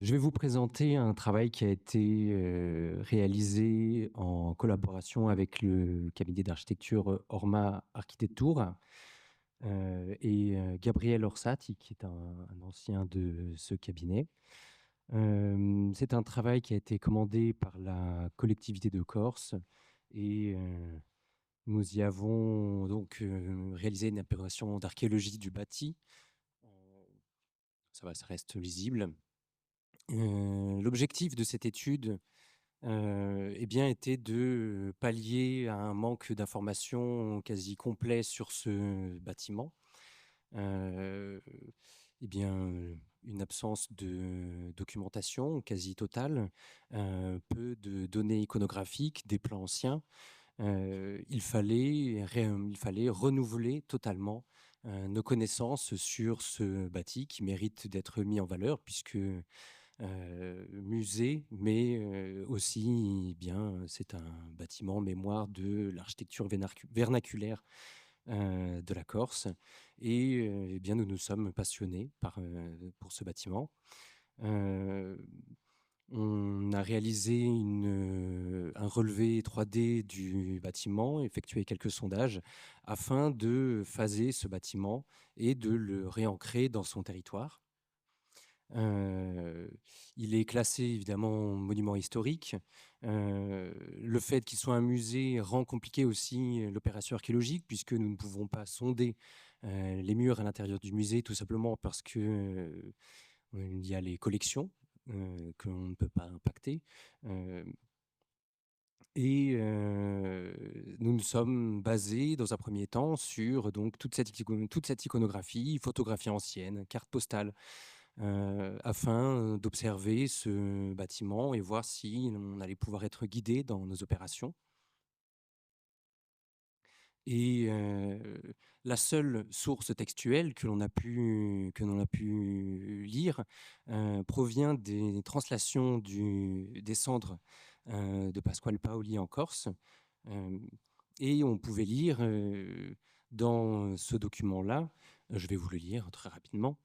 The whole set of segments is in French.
Je vais vous présenter un travail qui a été, réalisé en collaboration avec le cabinet d'architecture, Orma Architectura, et Gabriel Orsatti, qui est un ancien de ce cabinet. C'est un travail qui a été commandé par la collectivité de Corse et nous y avons donc, réalisé une opération d'archéologie du bâti. Heu, ça reste lisible. L'objectif de cette étude, eh bien, était de pallier à un manque d'informations quasi complet sur ce bâtiment. Heu, eh bien, une absence de documentation quasi totale, peu de données iconographiques, des plans anciens. Il fallait renouveler totalement, nos connaissances sur ce bâti qui mérite d'être mis en valeur puisque musée, mais aussi, eh bien, c'est un bâtiment mémoire de l'architecture vernaculaire de la Corse et eh bien, nous nous sommes passionnés pour ce bâtiment. Heu, on a réalisé un relevé 3D du bâtiment, effectué quelques sondages afin de phaser ce bâtiment et de le réancrer dans son territoire. Heu, il est classé évidemment monument historique. Le fait qu'il soit un musée rend compliqué aussi l'opération archéologique puisque nous ne pouvons pas sonder, les murs à l'intérieur du musée tout simplement parce que, il y a les collections, qu'on ne peut pas impacter. Heu nous nous sommes basés dans un premier temps sur donc toute cette iconographie, photographie ancienne, cartes postales, afin d'observer ce bâtiment et voir si on allait pouvoir être guidé dans nos opérations. Et la seule source textuelle que l'on a pu lire, provient des translations des cendres, de Pasquale Paoli en Corse. Hem et on pouvait lire, dans ce document-là, je vais vous le lire très rapidement.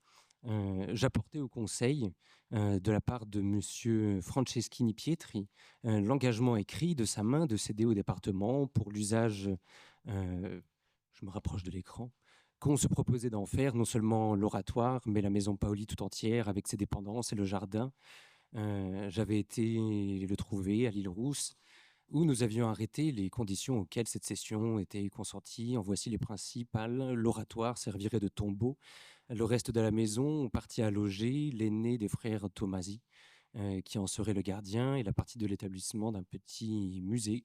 J'apportais au conseil, de la part de monsieur Franceschini Pietri, l'engagement écrit de sa main de céder au département pour l'usage, je me rapproche de l'écran, qu'on se proposait d'en faire non seulement l'oratoire, mais la maison Paoli tout entière avec ses dépendances et le jardin. J'avais été le trouver à l'île Rousse où nous avions arrêté les conditions auxquelles cette session était consentie. En voici les principales. L'oratoire servirait de tombeau. Le reste de la maison partit à loger l'aîné des frères Tomasi, qui en serait le gardien, et la partie de l'établissement d'un petit musée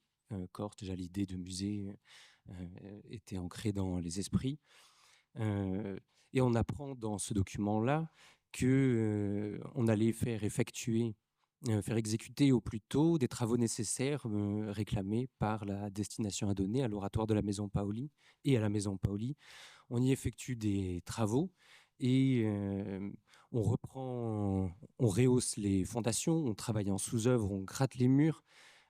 corse. Déjà, l'idée de musée était ancrée dans les esprits. Euh, et on apprend dans ce document-là que on allait faire exécuter au plus tôt des travaux nécessaires réclamés par la destination à donner à l'oratoire de la Maison Paoli et à la Maison Paoli. On y effectue des travaux et on rehausse les fondations, on travaille en sous-œuvre, on gratte les murs,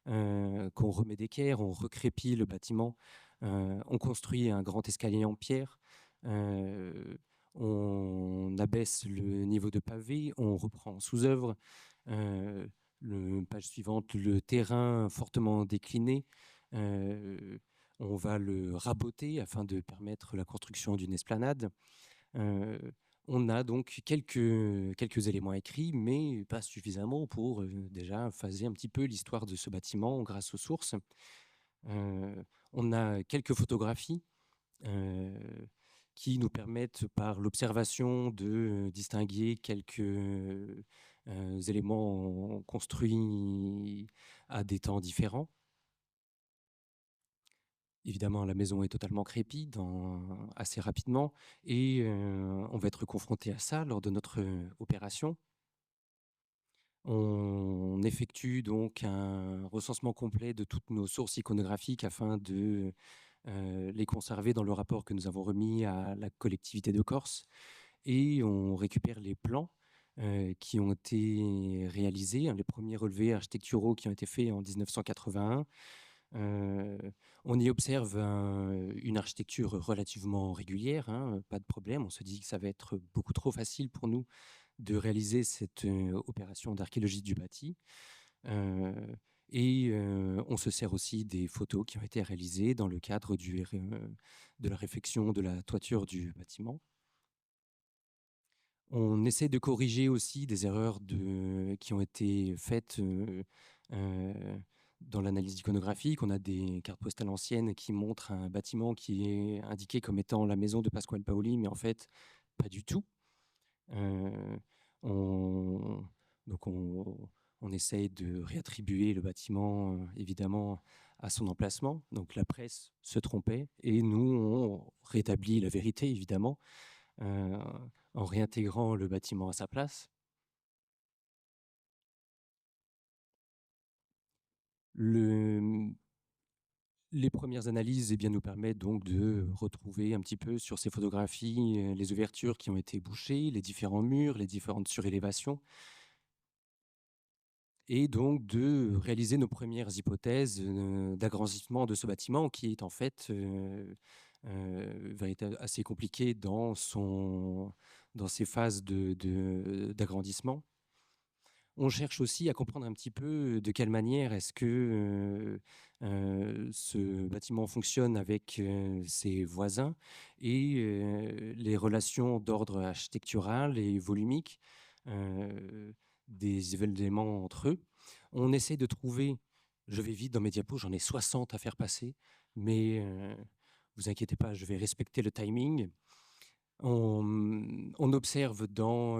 qu'on remet d'équerre, on recrépit le bâtiment, on construit un grand escalier en pierre, on abaisse le niveau de pavé, on reprend en sous-œuvre. Heu, page suivante, le terrain fortement décliné, heu, on va le raboter afin de permettre la construction d'une esplanade. Heu, on a donc quelques éléments écrits, mais pas suffisamment pour, déjà phaser un petit peu l'histoire de ce bâtiment grâce aux sources. On a quelques photographies, heu, qui nous permettent par l'observation de distinguer quelques, éléments construits à des temps différents. Évidemment, la maison est totalement crépie assez rapidement et on va être confronté à ça lors de notre, opération. On effectue donc un recensement complet de toutes nos sources iconographiques afin de, les conserver dans le rapport que nous avons remis à la collectivité de Corse, et on récupère les plans, qui ont été réalisés, hein, les premiers relevés architecturaux qui ont été faits en 1981. Heu, on y observe une architecture relativement régulière, hein, pas de problème. On se dit que ça va être beaucoup trop facile pour nous de réaliser cette opération d'archéologie du bâti. Euh, on se sert aussi des photos qui ont été réalisées dans le cadre de la réfection de la toiture du bâtiment. On essaie de corriger aussi des erreurs qui ont été faites dans l'analyse iconographique. On a des cartes postales anciennes qui montrent un bâtiment qui est indiqué comme étant la maison de Pasquale Paoli, mais en fait, pas du tout. Euh, on, donc on essaye de réattribuer le bâtiment, évidemment, à son emplacement. Donc la presse se trompait et nous, on rétablit la vérité, évidemment, euh, en réintégrant le bâtiment à sa place. Les premières analyses nous permettent donc de retrouver un petit peu sur ces photographies les ouvertures qui ont été bouchées, les différents murs, les différentes surélévations, et donc de réaliser nos premières hypothèses d'agrandissement de ce bâtiment qui est en fait assez compliqué dans ses phases d'agrandissement. On cherche aussi à comprendre un petit peu de quelle manière est-ce que ce bâtiment fonctionne avec ses voisins et les relations d'ordre architectural et volumique des éléments entre eux. On essaie de trouver, je vais vite dans mes diapos, j'en ai 60 à faire passer, mais vous inquiétez pas, je vais respecter le timing. On observe dans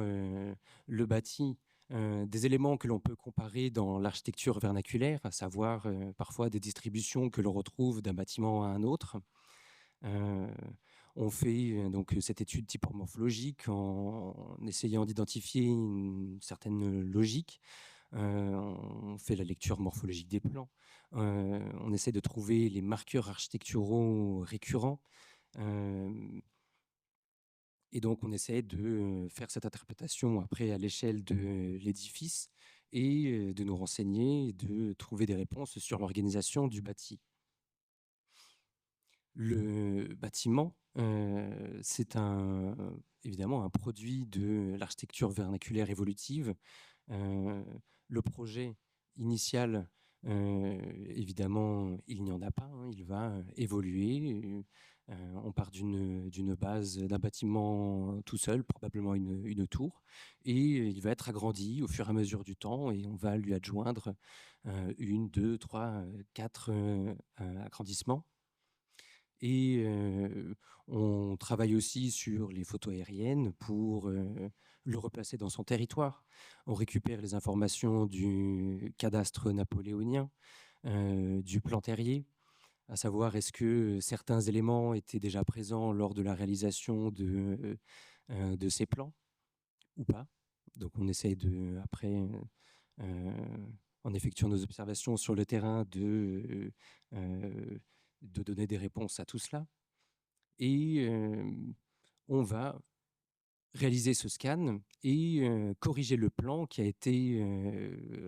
le bâti des éléments que l'on peut comparer dans l'architecture vernaculaire, à savoir parfois des distributions que l'on retrouve d'un bâtiment à un autre. Euh, on fait donc cette étude typomorphologique en essayant d'identifier une certaine logique. On fait la lecture morphologique des plans. On essaie de trouver les marqueurs architecturaux récurrents. Et donc, on essaie de faire cette interprétation après à l'échelle de l'édifice et de nous renseigner, et de trouver des réponses sur l'organisation du bâti. Le bâtiment, c'est évidemment un produit de l'architecture vernaculaire évolutive. Le projet initial, évidemment, il n'y en a pas, hein, il va évoluer. On part d'une base d'un bâtiment tout seul, probablement une tour, et il va être agrandi au fur et à mesure du temps, et on va lui adjoindre une, deux, trois, quatre agrandissements. Et on travaille aussi sur les photos aériennes pour le replacer dans son territoire. On récupère les informations du cadastre napoléonien, du plan terrier, à savoir est-ce que certains éléments étaient déjà présents lors de la réalisation de ces plans ou pas. Donc on essaye après, en effectuant nos observations sur le terrain, de donner des réponses à tout cela. Et on va réaliser ce scan et corriger le plan qui a été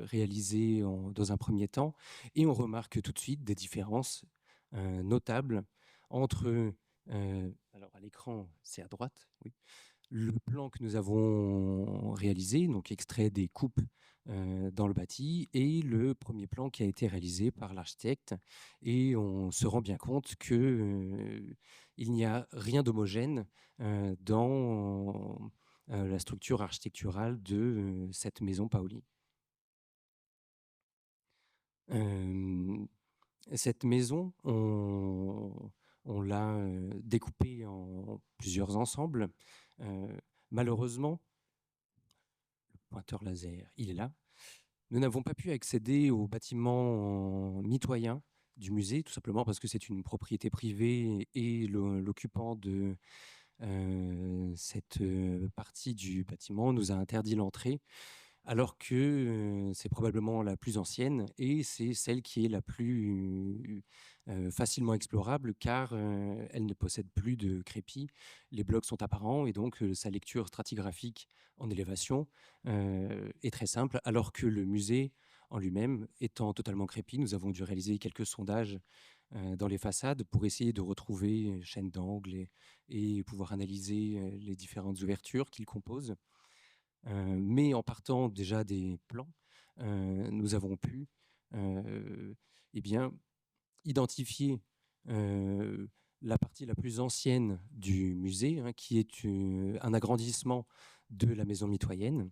réalisé dans un premier temps. Et on remarque tout de suite des différences notables entre, alors à l'écran, c'est à droite, oui, le plan que nous avons réalisé, donc extrait des coupes dans le bâti, et le premier plan qui a été réalisé par l'architecte. Et on se rend bien compte que il n'y a rien d'homogène dans la structure architecturale de cette maison Paoli. Cette maison, on l'a découpée en plusieurs ensembles. Malheureusement, le pointeur laser, il est là. Nous n'avons pas pu accéder au bâtiment mitoyen du musée, tout simplement parce que c'est une propriété privée et l'occupant de cette partie du bâtiment nous a interdit l'entrée, alors que c'est probablement la plus ancienne et c'est celle qui est la plus facilement explorable, car elle ne possède plus de crépi. Les blocs sont apparents et donc sa lecture stratigraphique en élévation est très simple, alors que le musée en lui-même étant totalement crépi, nous avons dû réaliser quelques sondages dans les façades pour essayer de retrouver chaînes d'angles et pouvoir analyser les différentes ouvertures qu'il compose. Mais en partant déjà des plans, nous avons pu, heu, eh bien, identifier, heu, la partie la plus ancienne du musée, hein, qui est, un agrandissement de la maison mitoyenne.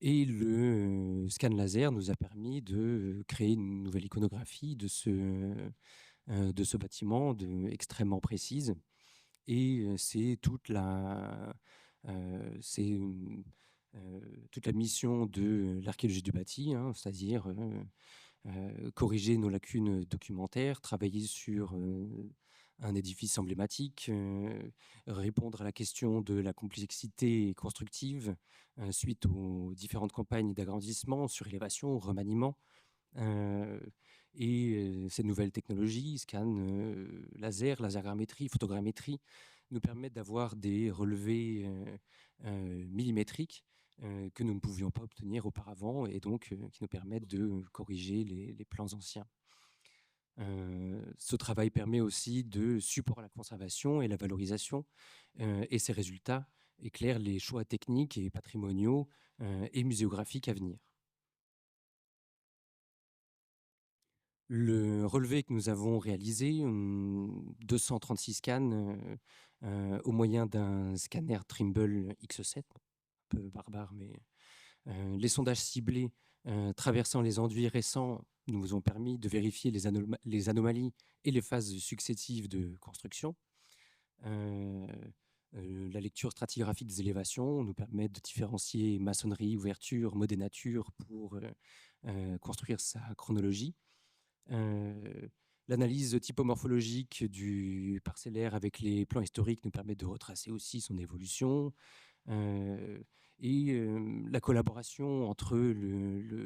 Et le, scan laser nous a permis de, créer une nouvelle iconographie de ce bâtiment extrêmement précise. Et c'est toute la mission de l'archéologie du bâti, hein, c'est-à-dire, corriger nos lacunes documentaires, travailler sur, un édifice emblématique, répondre à la question de la complexité constructive, suite aux différentes campagnes d'agrandissement, surélévation, remaniement. Heu Ces nouvelles technologies, scan, lasergrammétrie, photogrammétrie, nous permettent d'avoir des relevés, millimétriques, que nous ne pouvions pas obtenir auparavant, et donc qui nous permettent de corriger les plans anciens. Ce travail permet aussi de support à la conservation et la valorisation, et ces résultats éclairent les choix techniques et patrimoniaux, et muséographiques à venir. Le relevé que nous avons réalisé, 236 scans, au moyen d'un scanner Trimble X7, un peu barbare, mais les sondages ciblés, traversant les enduits récents, nous ont permis de vérifier les anomalies et les phases successives de construction. Heu la lecture stratigraphique des élévations nous permet de différencier maçonnerie, ouverture, modénature pour, construire sa chronologie. Heu, L'analyse typomorphologique du parcellaire avec les plans historiques nous permet de retracer aussi son évolution. Heu la collaboration entre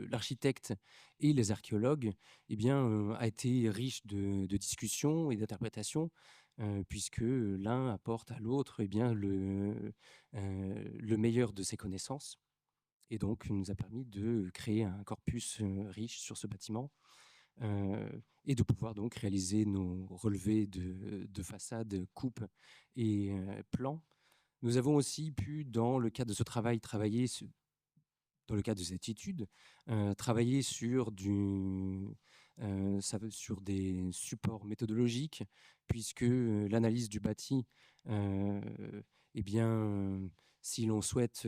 l'architecte et les archéologues, eh bien, a été riche de discussions et d'interprétations, puisque l'un apporte à l'autre, eh bien, le meilleur de ses connaissances, et donc nous a permis de créer un corpus, riche sur ce bâtiment. Et de pouvoir donc réaliser nos relevés de façade, coupe et plan. Nous avons aussi pu, dans le cadre de ce travail, dans le cadre de cette étude, travailler sur des supports méthodologiques, puisque l'analyse du bâti, euh, eh bien, si l'on souhaite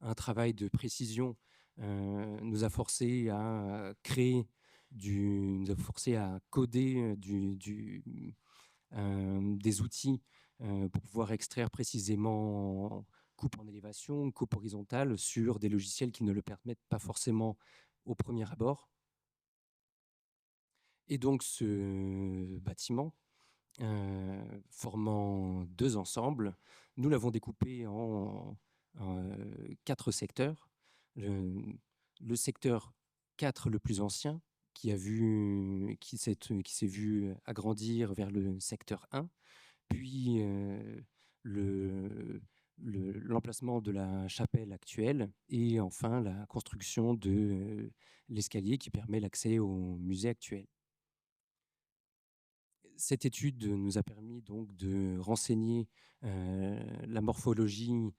un travail de précision, nous a forcé à nous a forcé à coder des outils pour pouvoir extraire précisément coupe en élévation, coupe horizontale sur des logiciels qui ne le permettent pas forcément au premier abord. Et donc ce bâtiment, formant 2 ensembles, nous l'avons découpé en 4 secteurs. Le le secteur 4 le plus ancien, qui s'est vu agrandir vers le secteur 1, puis le l'emplacement de la chapelle actuelle, et enfin la construction de l'escalier qui permet l'accès au musée actuel. Cette étude nous a permis donc de renseigner la morphologie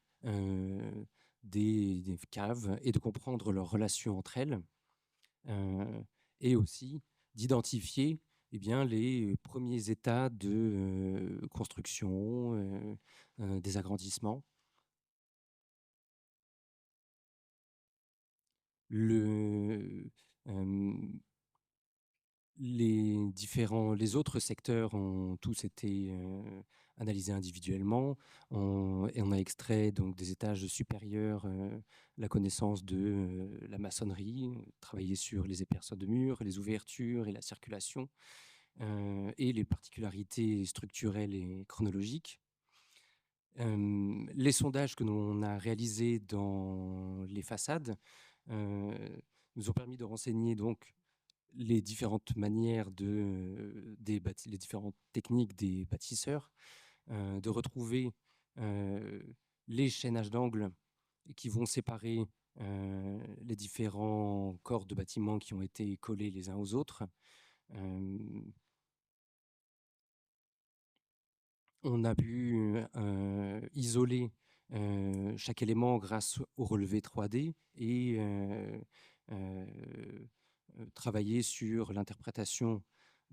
des caves, et de comprendre leurs relations entre elles, heu et aussi d'identifier, eh bien, les premiers états de construction, des agrandissements. Le hem, les autres secteurs ont tous été analysés individuellement. On a extrait donc des étages supérieurs la connaissance de la maçonnerie, travaillé sur les épaisseurs de murs, les ouvertures et la circulation, et les particularités structurelles et chronologiques. Les sondages que l'on a réalisés dans les façades heu, nous ont permis de renseigner donc les différentes manières les différentes techniques des bâtisseurs, de retrouver les chaînages d'angles qui vont séparer les différents corps de bâtiments qui ont été collés les uns aux autres. Hem, on a pu isoler chaque élément grâce au relevé 3D et travailler sur l'interprétation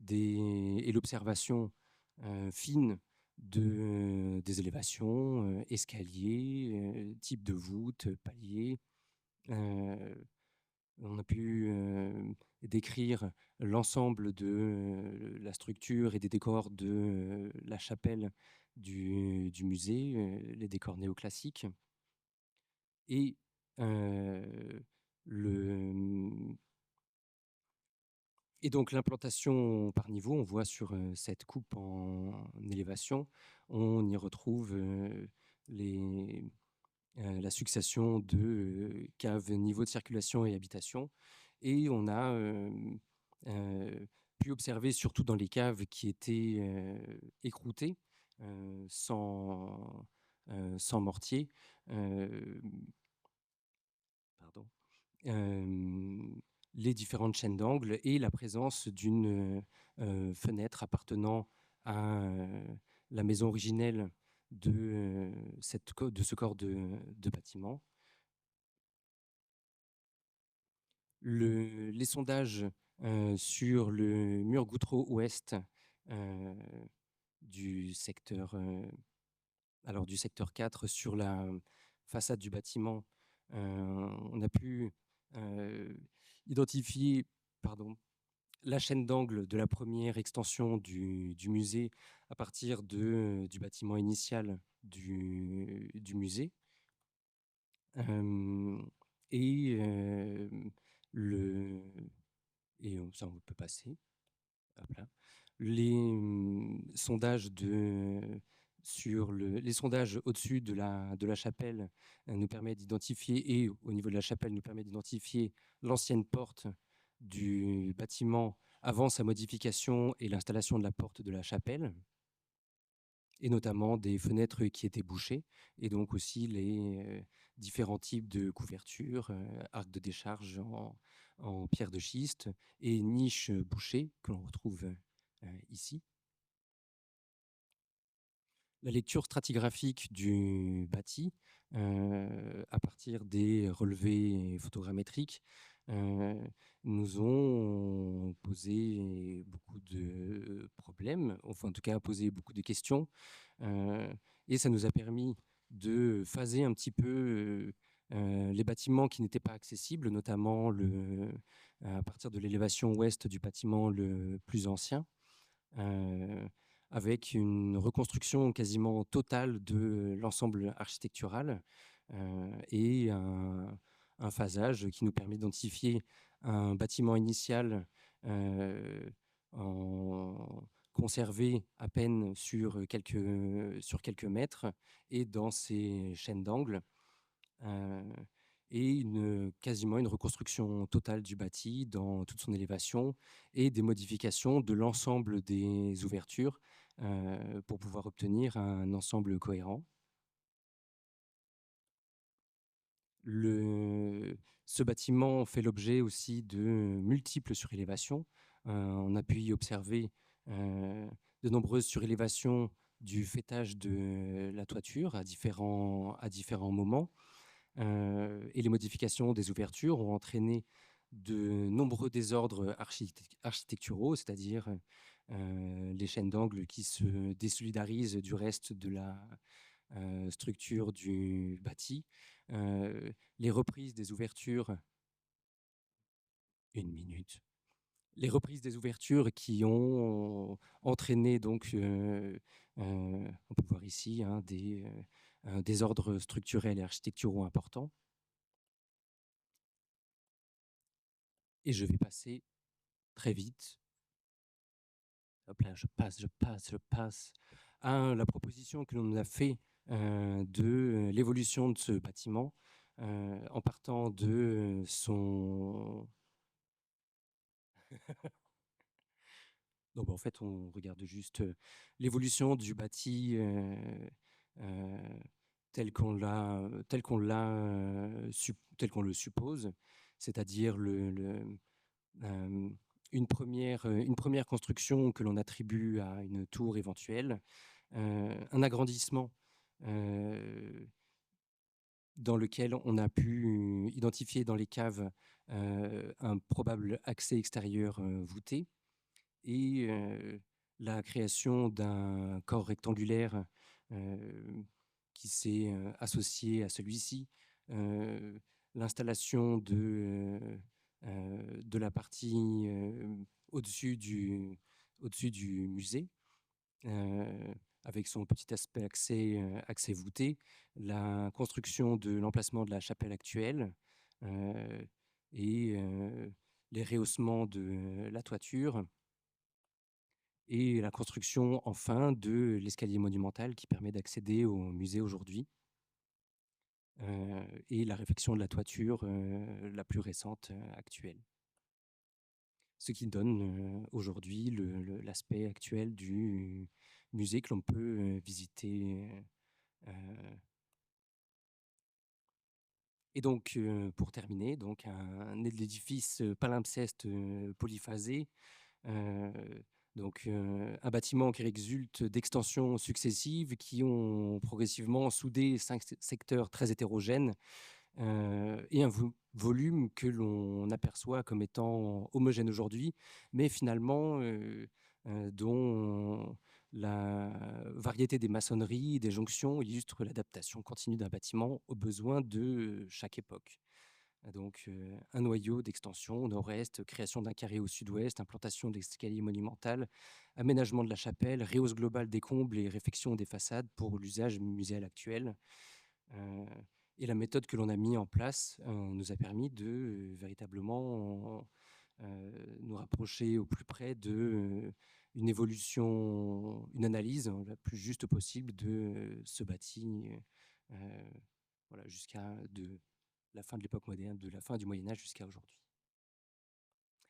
et l'observation fine des élévations, escaliers, type de voûte, paliers. Euh, on a pu décrire l'ensemble de la structure et des décors de la chapelle du musée, les décors néoclassiques. Et euh, le, et donc l'implantation par niveau, on voit sur cette coupe en élévation, on y retrouve la succession de caves, niveaux de circulation et habitation. Et on a pu observer, surtout dans les caves qui étaient écroutées, sans mortier, euh, pardon, euh, les différentes chaînes d'angles et la présence d'une fenêtre appartenant à la maison originelle de ce corps de bâtiment. Les sondages sur le mur Goutreau ouest euh, du secteur, du secteur 4 sur la façade du bâtiment, on a pu euh, identifier, pardon, la chaîne d'angle de la première extension du musée à partir du bâtiment initial du musée. Euh, et, euh, le, Ça, on peut passer. Hop là. Sondages les sondages au-dessus de la chapelle nous permettent d'identifier, et au niveau de la chapelle nous permet d'identifier l'ancienne porte du bâtiment avant sa modification et l'installation de la porte de la chapelle, et notamment des fenêtres qui étaient bouchées, et donc aussi les différents types de couvertures, arcs de décharge en pierre de schiste et niches bouchées que l'on retrouve ici. La lecture stratigraphique du bâti à partir des relevés photogrammétriques euh, nous ont posé beaucoup de problèmes, enfin en tout cas posé beaucoup de questions, et ça nous a permis de phaser un petit peu les bâtiments qui n'étaient pas accessibles, notamment à partir de l'élévation ouest du bâtiment le plus ancien, avec une reconstruction quasiment totale de l'ensemble architectural et un phasage qui nous permet d'identifier un bâtiment initial conservé à peine sur quelques mètres et dans ses chaînes d'angles. euh, et quasiment une reconstruction totale du bâti dans toute son élévation et des modifications de l'ensemble des ouvertures pour pouvoir obtenir un ensemble cohérent. Ce bâtiment fait l'objet aussi de multiples surélévations. On a pu y observer de nombreuses surélévations du faîtage de la toiture à différents moments. Et les modifications des ouvertures ont entraîné de nombreux désordres architecturaux, c'est-à-dire les chaînes d'angles qui se désolidarisent du reste de la structure du bâti, les reprises des ouvertures, une minute, les reprises des ouvertures qui ont entraîné donc, on peut voir ici, des désordres structurels et architecturaux importants. Et je vais passer très vite. Hop là, je passe à la proposition que l'on a fait de l'évolution de ce bâtiment en partant de son... Non, bah, en fait, on regarde juste l'évolution du bâti euh, tel qu'on le suppose, c'est-à-dire euh, une première construction que l'on attribue à une tour éventuelle, un agrandissement dans lequel on a pu identifier dans les caves un probable accès extérieur voûté et la création d'un corps rectangulaire heu, qui s'est associé à celui-ci, heu, l'installation de la partie au-dessus du musée, heu, avec son petit aspect accès voûté, la construction de l'emplacement de la chapelle actuelle, heu et les rehaussements de la toiture et la construction enfin de l'escalier monumental qui permet d'accéder au musée aujourd'hui, et la réfection de la toiture, la plus récente, actuelle. Ce qui donne, aujourd'hui l'aspect actuel du musée que l'on peut, visiter, et donc, pour terminer, donc un édifice, palimpseste, polyphasé, heu, un bâtiment qui résulte d'extensions successives qui ont progressivement soudé 5 secteurs très hétérogènes, et un volume que l'on aperçoit comme étant homogène aujourd'hui, mais finalement, dont la variété des maçonneries, des jonctions illustre l'adaptation continue d'un bâtiment aux besoins de chaque époque. Un noyau d'extension au nord-est, création d'un carré au sud-ouest, implantation d'escalier monumental, aménagement de la chapelle, rehausse globale des combles et réfection des façades pour l'usage muséal actuel. Heu et la méthode que l'on a mis en place, nous a permis de, véritablement, nous rapprocher au plus près de, une évolution, une analyse la plus juste possible de, ce bâti, heu, voilà, jusqu'à de la fin de l'époque moderne, de la fin du Moyen Âge jusqu'à aujourd'hui.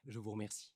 Je vous remercie.